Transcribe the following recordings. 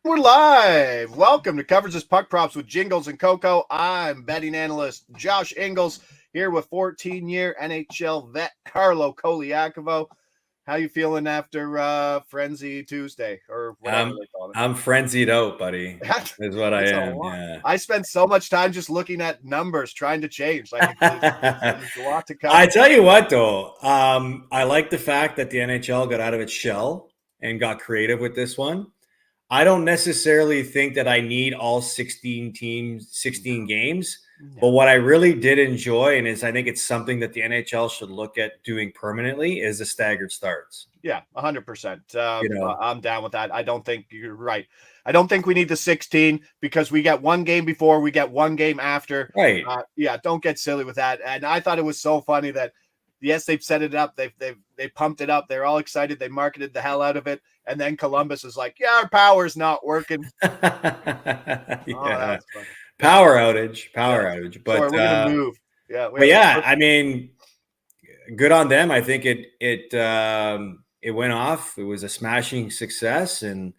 We're live. Welcome to Coverages Puck Props with Jingles and Coco. I'm betting analyst Josh Ingles here with 14-year NHL vet Carlo Colaiacovo. How you feeling after Frenzy Tuesday or whatever they call it? I'm frenzied out, buddy. Is what I am. Yeah. I spent so much time just looking at numbers, trying to change. Like there's a lot to cover. I tell you what, though, I like the fact that the NHL got out of its shell and got creative with this one. I don't necessarily think that I need all 16 teams, 16 games. But what I really did enjoy, and I think it's something that the NHL should look at doing permanently, is the staggered starts. Yeah, 100%. I'm down with that. I don't think you're right. I don't think we need the 16 because we get one game before, we get one game after. Right. Don't get silly with that. And I thought it was so funny that, yes, they've set it up. They pumped it up. They're all excited. They marketed the hell out of it. And then Columbus is like, yeah, our power's not working. Yeah. Power outage. But sorry, we're going to move. Yeah. But yeah, I mean, good on them. I think it went off. It was a smashing success, and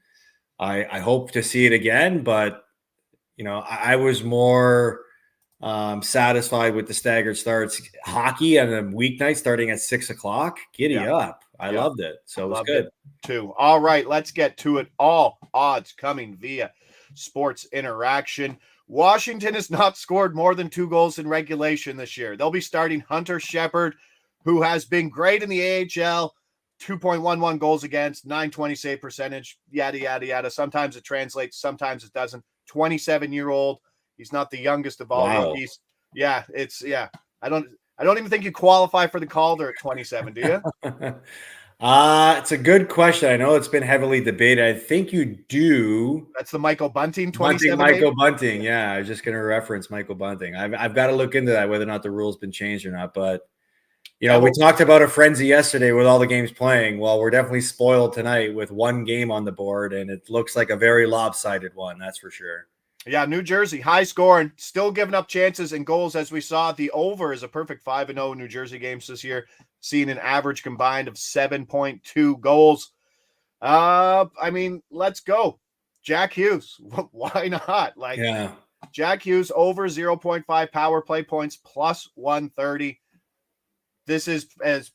I hope to see it again. But I was more satisfied with the staggered starts. Hockey on a weeknight starting at 6:00. Giddy up! I loved it. So it was good too. All right, let's get to it. All odds coming via Sports Interaction. Washington has not scored more than 2 goals in regulation this year. They'll be starting Hunter Shepard, who has been great in the AHL, 2.11 goals against, 920 save percentage, yada, yada, yada. Sometimes it translates, sometimes it doesn't. 27-year-old. He's not the youngest of all rookies. Yeah, I don't even think you qualify for the Calder at 27, do you? It's a good question. I know it's been heavily debated. I think you do. That's the Michael Bunting 27. Michael Bunting. Yeah, I was just going to reference Michael Bunting. I've got to look into that, whether or not the rule's been changed or not. But we talked about a frenzy yesterday with all the games playing. Well, we're definitely spoiled tonight with one game on the board, and it looks like a very lopsided one. That's for sure. Yeah, New Jersey, high scoring, still giving up chances and goals, as we saw. The over is a perfect 5-0 New Jersey games this year, seeing an average combined of 7.2 goals. I mean, let's go. Jack Hughes, why not? Jack Hughes over 0.5 power play points plus 130. This is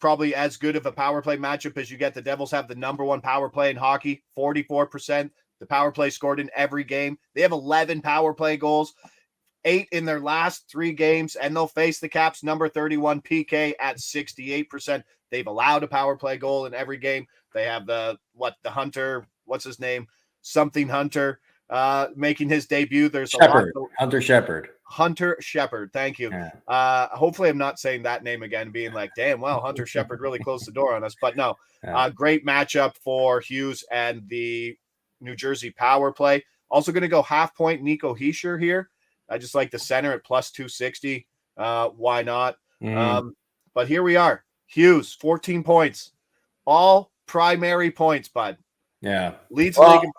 probably as good of a power play matchup as you get. The Devils have the number 1 power play in hockey, 44%. The power play scored in every game. They have 11 power play goals, 8 in their last 3 games, and they'll face the Caps' number 31 PK at 68%. They've allowed a power play goal in every game. They have the Hunter, what's his name? Something Hunter making his debut. There's Hunter Shepard. Hunter Shepard. Thank you. Yeah. Hopefully I'm not saying that name again, being like, damn, well, Hunter Shepard really closed the door on us. But no, great matchup for Hughes and the New Jersey power play. Also going to go half point Nico Hischier here. I just like the center at plus 260. Why not? But here we are. Hughes, 14 points. All primary points, bud. Yeah. Leads the league.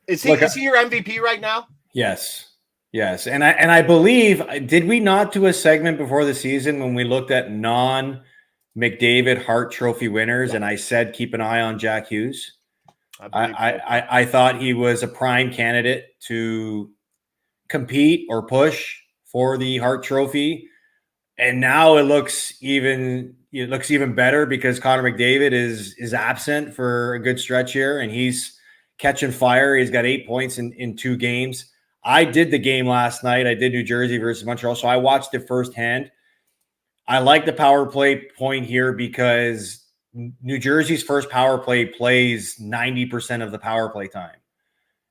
Is he your MVP right now? Yes. And I believe, did we not do a segment before the season when we looked at non-McDavid Hart Trophy winners, and I said keep an eye on Jack Hughes? I thought he was a prime candidate to compete or push for the Hart Trophy, and now it looks even better because Connor McDavid is absent for a good stretch here, and he's catching fire. He's got 8 points in 2 games. I did the game last night. I did New Jersey versus Montreal, so I watched it firsthand. I like the power play point here because New Jersey's first power play plays 90% of the power play time.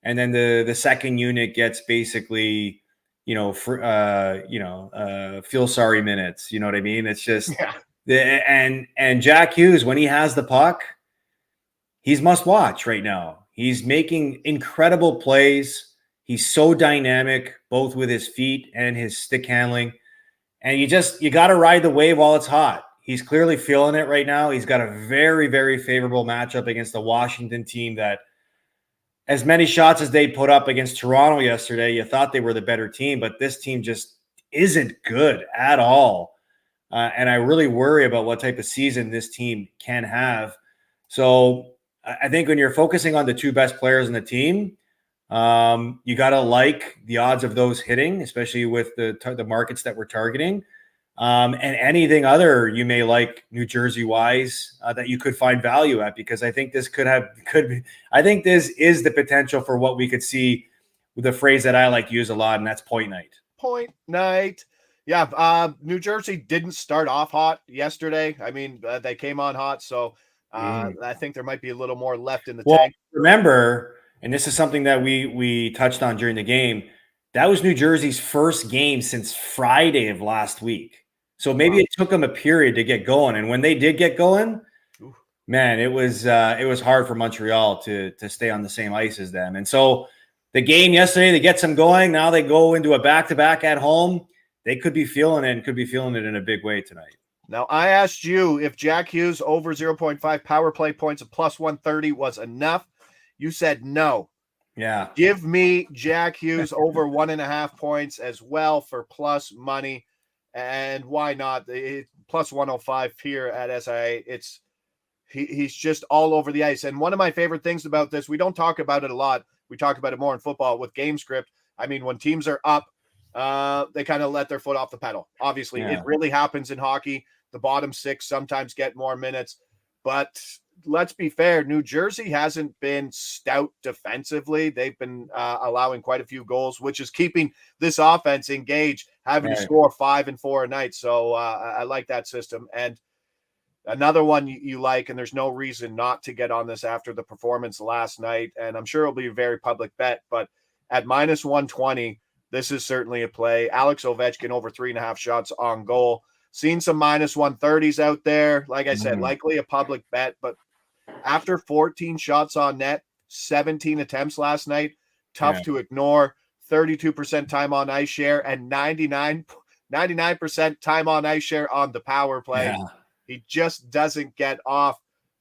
And then the second unit gets basically, feel sorry minutes. You know what I mean? It's just, and Jack Hughes, when he has the puck, he's must watch right now. He's making incredible plays. He's so dynamic, both with his feet and his stick handling. And you got to ride the wave while it's hot. He's clearly feeling it right now. He's got a very, very favorable matchup against the Washington team that, as many shots as they put up against Toronto yesterday, you thought they were the better team, but this team just isn't good at all. And I really worry about what type of season this team can have. So I think when you're focusing on the 2 best players in the team, You got to like the odds of those hitting, especially with the markets that we're targeting. And anything other you may like New Jersey wise that you could find value at, because I think this I think this is the potential for what we could see with the phrase that I like to use a lot, and that's point night. Point night. Yeah. New Jersey didn't start off hot yesterday. I mean, they came on hot. So I think there might be a little more left in the tank. Remember, and this is something that we touched on during the game, that was New Jersey's first game since Friday of last week. So maybe it took them a period to get going. And when they did get going, man, it was hard for Montreal to stay on the same ice as them. And so the game yesterday, they get some going. Now they go into a back-to-back at home. They could be feeling it and could be feeling it in a big way tonight. Now, I asked you if Jack Hughes over 0.5 power play points of plus 130 was enough. You said no. Yeah. Give me Jack Hughes over 1.5 points as well for plus money. And why not? Plus 105 here at SIA. He's just all over the ice. And one of my favorite things about this, we don't talk about it a lot. We talk about it more in football with game script. I mean, when teams are up, they kind of let their foot off the pedal. Obviously, It really happens in hockey. The bottom six sometimes get more minutes. But let's be fair, New Jersey hasn't been stout defensively. They've been allowing quite a few goals, which is keeping this offense engaged, having to score 5 and 4 a night. So I like that system. And another one you like, and there's no reason not to get on this after the performance last night, and I'm sure it'll be a very public bet, but at minus 120, this is certainly a play. Alex Ovechkin over 3.5 shots on goal. Seen some minus 130s out there. Like I said, likely a public bet, but after 14 shots on net, 17 attempts last night, tough to ignore. 32% time on ice share and 99% time on ice share on the power play. Yeah. He just doesn't get off.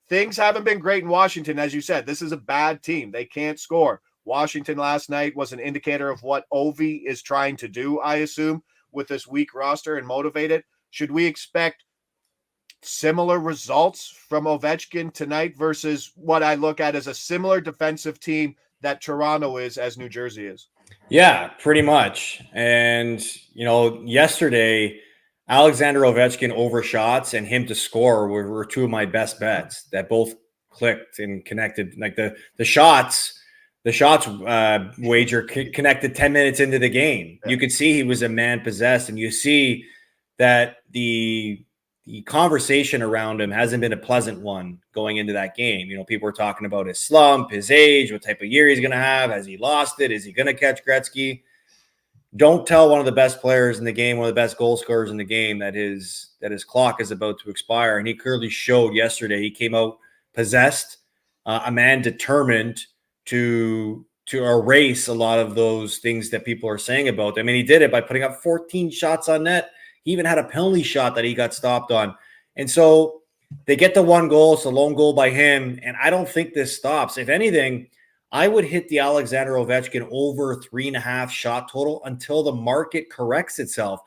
Things haven't been great in Washington, as you said. This is a bad team. They can't score. Washington last night was an indicator of what Ovi is trying to do, I assume, with this weak roster and motivated. Should we expect similar results from Ovechkin tonight versus what I look at as a similar defensive team that Toronto is as New Jersey is? Yeah, pretty much. And, yesterday, Alexander Ovechkin overshots and him to score were two of my best bets that both clicked and connected. Like the shots wager connected 10 minutes into the game. You could see he was a man possessed, and you see that the conversation around him hasn't been a pleasant one going into that game. People were talking about his slump, his age, what type of year he's going to have. Has he lost it? Is he going to catch Gretzky? Don't tell one of the best players in the game, one of the best goal scorers in the game, that his clock is about to expire. And he clearly showed yesterday. He came out possessed, a man determined to erase a lot of those things that people are saying about him. And he did it by putting up 14 shots on net. He even had a penalty shot that he got stopped on. And so they get the one goal. It's a lone goal by him. And I don't think this stops. If anything, I would hit the Alexander Ovechkin over 3.5 shot total until the market corrects itself.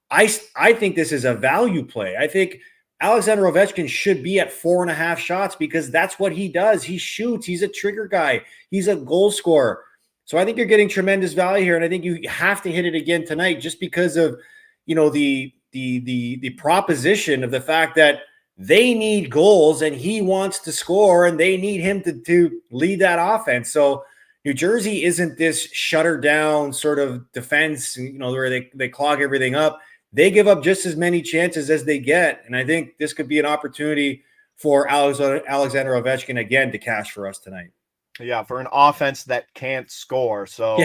I think this is a value play. I think Alexander Ovechkin should be at 4.5 shots because that's what he does. He shoots. He's a trigger guy. He's a goal scorer. So I think you're getting tremendous value here. And I think you have to hit it again tonight just because of, the proposition of the fact that they need goals and he wants to score and they need him to lead that offense. So New Jersey isn't this shutter down sort of defense, where they clog everything up. They give up just as many chances as they get. And I think this could be an opportunity for Alexander Ovechkin again to cash for us tonight. Yeah, for an offense that can't score. So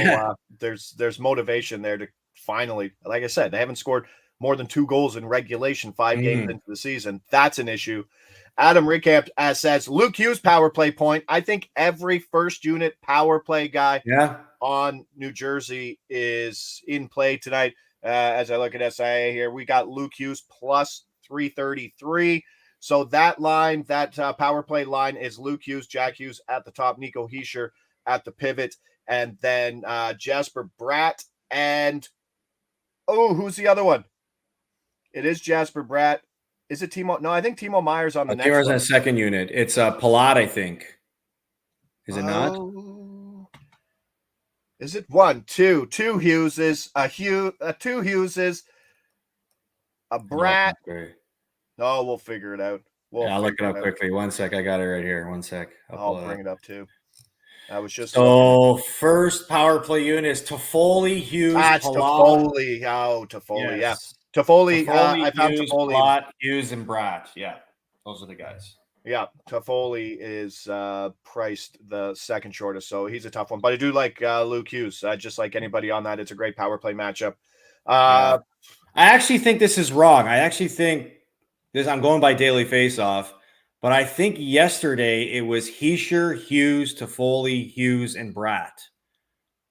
there's motivation there to finally, like I said, they haven't scored more than 2 goals in regulation 5 games into the season. That's an issue. Adam Recamp says Luke Hughes power play point. I think every first unit power play guy on New Jersey is in play tonight. As I look at SIA here, we got Luke Hughes plus 333. So that line, that power play line is Luke Hughes, Jack Hughes at the top, Nico Hischier at the pivot, and then Jasper Bratt and who's the other one? It is Jasper Bratt. Is it Timo? No, I think Timo Meyer's on the next one. Timo's on the second unit. It's Palat, I think. Is it not? Is it one, two Hugheses, two Hugheses, a Brat? No, we'll figure it out. I'll look it up quickly. One sec. I got it right here. One sec. I'll bring it up too. I was just looking. First power play unit is Toffoli, Hughes, Palat. Toffoli. Oh, Toffoli. Yes. Yeah. Toffoli. I found Hughes, Toffoli. Palat, Hughes, and Brat. Yeah. Those are the guys. Yeah. Toffoli is priced the second shortest. So he's a tough one. But I do like Luke Hughes. Just like anybody on that. It's a great power play matchup. I actually think this is wrong. I actually think this, I'm going by daily face-off. But I think yesterday it was Hischier, Hughes, Toffoli, Hughes, and Brat.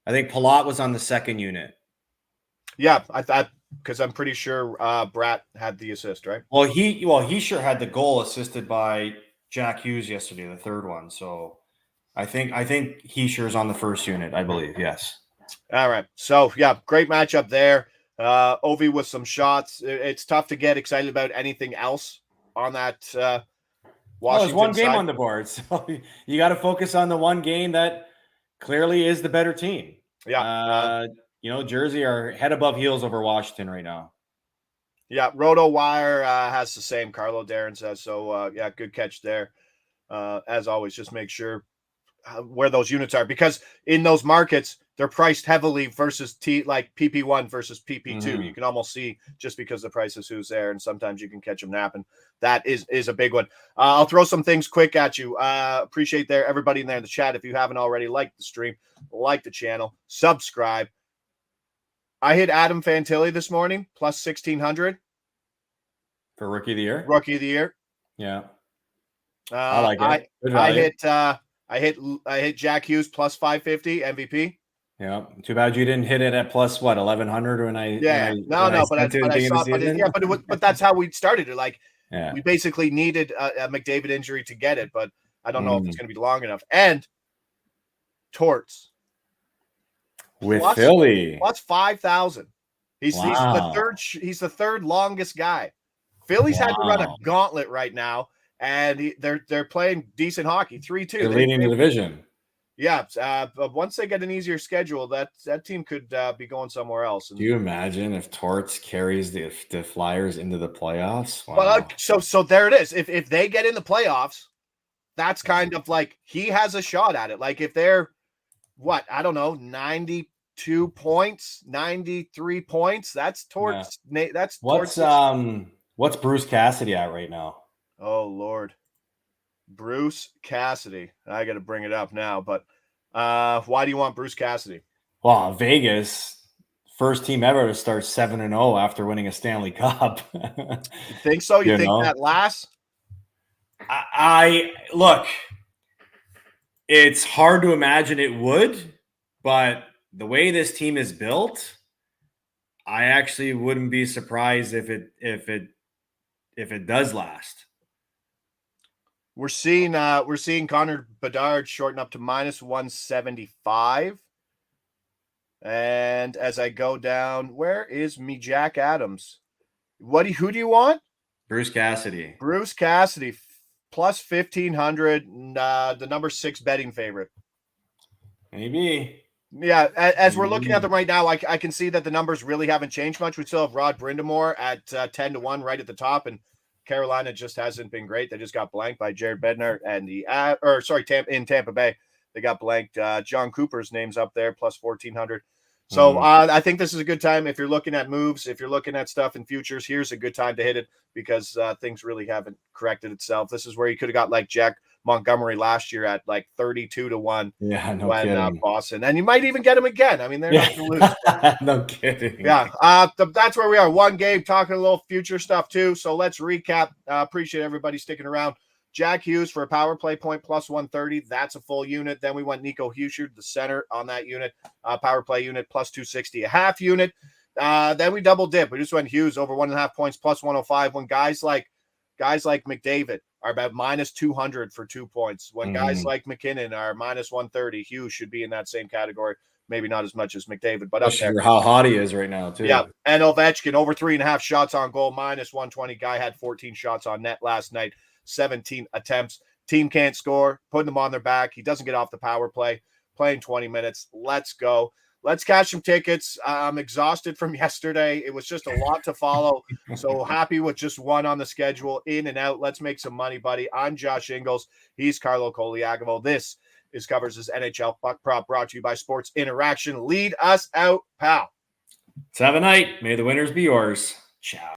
I think Palat was on the second unit. Yeah, I thought, because I'm pretty sure Brat had the assist, right? Well, Hischier had the goal assisted by Jack Hughes yesterday, the third one. So I think Hischier's on the first unit, I believe. Yes. All right. So yeah, great matchup there. Ovi with some shots. It's tough to get excited about anything else on that. There's one game on the board, so you got to focus on the one game that clearly is the better team. Yeah. Jersey are head above heels over Washington right now. Yeah, Roto Wire has the same. Carlo Darren says so. Yeah, good catch there. As always, just make sure where those units are, because in those markets they're priced heavily versus like PP1 versus PP2. Mm-hmm. You can almost see just because the price is who's there, and sometimes you can catch them napping. That is a big one. I'll throw some things quick at you. Appreciate everybody in there in the chat. If you haven't already, like the stream, like the channel, subscribe. I hit Adam Fantilli this morning plus 1,600 for rookie of the year. Rookie of the year. Yeah, I like it. I hit Jack Hughes plus 550 MVP. Yeah, too bad you didn't hit it at plus 1,100 when I. But that's how we started it. Like, we basically needed a McDavid injury to get it, but I don't know if it's going to be long enough. And Torts with Philly plus 5,000. He's the third longest guy. Philly's had to run a gauntlet right now, and they're playing decent hockey. 3-2. They're leading the division. Yeah, but once they get an easier schedule, that team could be going somewhere else. Do you imagine if Torts carries the Flyers into the playoffs? Wow. Well, so there it is. If they get in the playoffs, that's kind of like he has a shot at it. Like if they're 92 points, 93 points. That's Torts. Yeah. That's what's Bruce Cassidy at right now? Oh Lord. Bruce Cassidy. I got to bring it up now, but why do you want Bruce Cassidy? Well, Vegas, first team ever to start 7-0 after winning a Stanley Cup. You think so? You think that lasts? I look, it's hard to imagine it would, but the way this team is built, I actually wouldn't be surprised if it does last. We're seeing Connor Bedard shorten up to minus 175. And as I go down, where is me Jack Adams? Who do you want? Bruce Cassidy. Bruce Cassidy plus 1,500, the number 6 betting favorite. Maybe. Yeah, as we're looking at them right now, I can see that the numbers really haven't changed much. We still have Rod Brind'Amour at 10-1 right at the top, and Carolina just hasn't been great. They just got blanked by Jared Bednar and in Tampa Bay. They got blanked. John Cooper's name's up there, plus 1,400. So I think this is a good time. If you're looking at moves, if you're looking at stuff in futures, here's a good time to hit it because things really haven't corrected itself. This is where you could have got like Jack Montgomery last year at like 32-1. Yeah, no kidding. Boston, and you might even get him again. I mean, they're not going to lose. No kidding. Yeah, that's where we are. One game, talking a little future stuff too. So let's recap. Appreciate everybody sticking around. Jack Hughes for a power play point plus 130. That's a full unit. Then we went Nico Hischier, the center on that unit, power play unit plus 260, a half unit. Then we double dip. We just went Hughes over 1.5 points plus 105. When guys like McDavid are about minus 200 for 2 points. When guys like McKinnon are minus 130, Hughes should be in that same category. Maybe not as much as McDavid, but up there. How hot he is right now, too. Yeah, and Ovechkin over 3.5 shots on goal, minus 120. Guy had 14 shots on net last night, 17 attempts. Team can't score, putting them on their back. He doesn't get off the power play. playing 20 minutes. Let's go. Let's cash some tickets. I'm exhausted from yesterday. It was just a lot to follow. So happy with just one on the schedule, in and out. Let's make some money, buddy. I'm Josh Ingles. He's Carlo Colaiacovo. This is Covers' NHL Puck Prop, brought to you by Sports Interaction. Lead us out, pal. Let's have a night. May the winners be yours. Ciao.